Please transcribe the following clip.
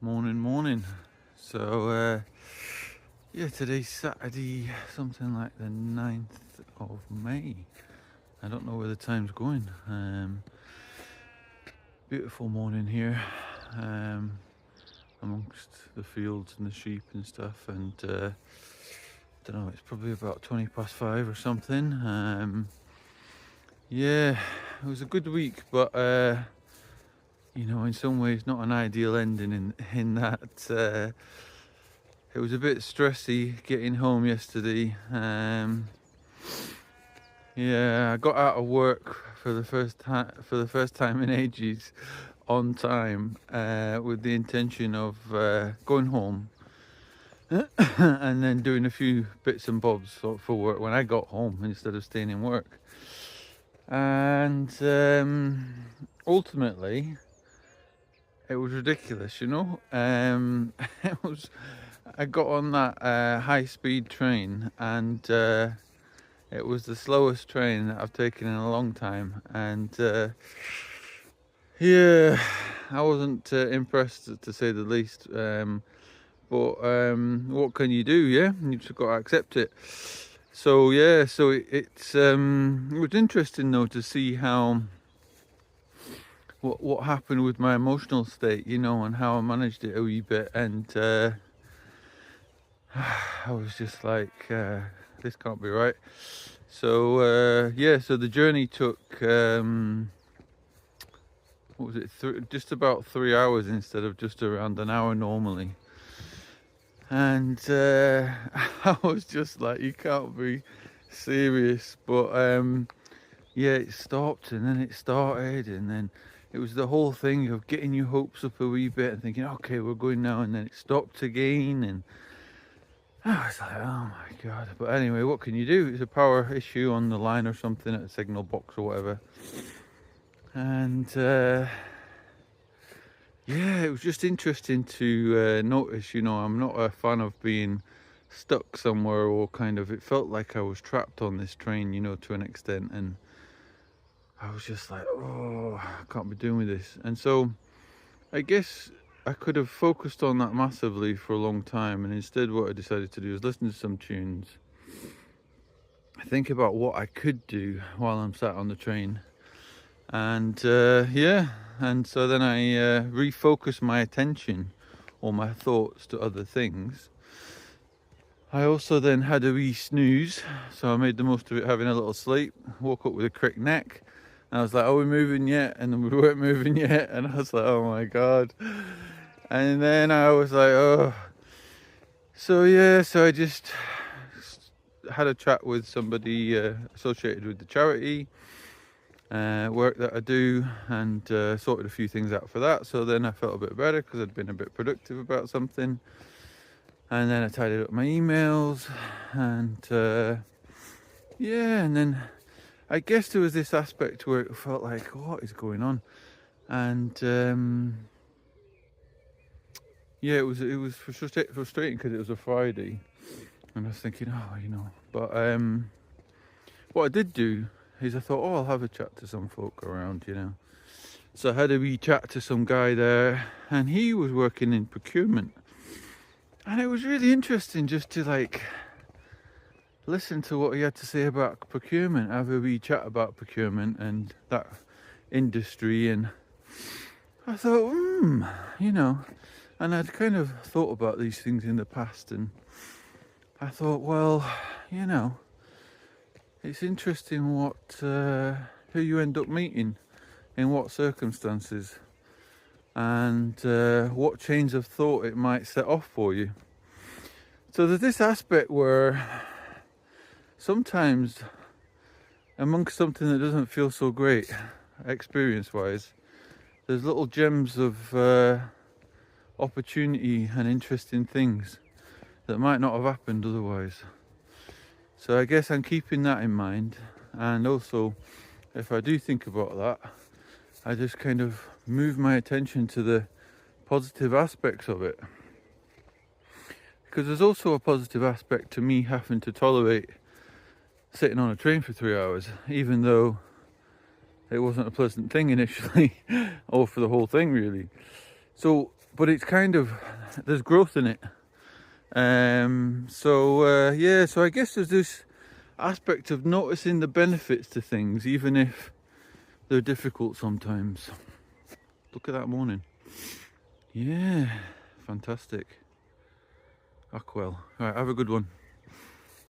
Morning. So today's Saturday, something like the 9th of May. I don't know where the time's going. Beautiful morning here, amongst the fields and the sheep and stuff. And don't know, it's probably about 20 past 5 or something. Yeah, it was a good week, but in some ways, not an ideal ending in that. It was a bit stressy getting home yesterday. I got out of work for the first time in ages, on time, with the intention of going home and then doing a few bits and bobs for work when I got home instead of staying in work. And ultimately, it was ridiculous, it was. I got on that high-speed train, and it was the slowest train that I've taken in a long time. And I wasn't impressed, to say the least. But what can you do? Yeah, you just got to accept it. So it was interesting though to see how what happened with my emotional state, and how I managed it a wee bit. And I was just like, this can't be right. So so the journey took what was it? Just about 3 hours instead of just around an hour normally. And I was just like, you can't be serious. But it stopped and then it started, and then it was the whole thing of getting your hopes up a wee bit and thinking, okay, we're going now, and then it stopped again, and I was like, oh my god. But anyway, what can you do? It's a power issue on the line or something at a signal box or whatever. And it was just interesting to notice, I'm not a fan of being stuck somewhere, or it felt like I was trapped on this train, to an extent. And I was just like, oh, I can't be doing with this. And so I guess I could have focused on that massively for a long time, and instead what I decided to do is listen to some tunes, think about what I could do while I'm sat on the train, and and so then I refocused my attention or my thoughts to other things. I also then had a wee snooze, so I made the most of it, having a little sleep. Woke up with a crick neck, and I was like, are we moving yet? And then we weren't moving yet, and I was like, oh my god. And then I was like, oh. So I just had a chat with somebody associated with the charity work that I do, and sorted a few things out for that. So then I felt a bit better because I'd been a bit productive about something. And then I tidied up my emails, and and then I guess there was this aspect where it felt like, what is going on? And it was frustrating because it was a Friday, and I was thinking, but what I did do is I thought, I'll have a chat to some folk around, So I had a wee chat to some guy there, and he was working in procurement, and it was really interesting just to listen to what he had to say about procurement, have a wee chat about procurement and that industry. And I thought, and I'd kind of thought about these things in the past, and I thought, well, it's interesting who you end up meeting, in what circumstances, and what chains of thought it might set off for you. So there's this aspect where sometimes, amongst something that doesn't feel so great experience-wise, there's little gems of opportunity and interesting things that might not have happened otherwise. So I guess I'm keeping that in mind, and also if I do think about that, I just kind of move my attention to the positive aspects of it, because there's also a positive aspect to me having to tolerate sitting on a train for 3 hours, even though it wasn't a pleasant thing initially or for the whole thing really. So but it's kind of, there's growth in it. Yeah, so I guess there's this aspect of noticing the benefits to things, even if they're difficult sometimes. Look at that morning. Yeah, fantastic. Aquel. All right, have a good one.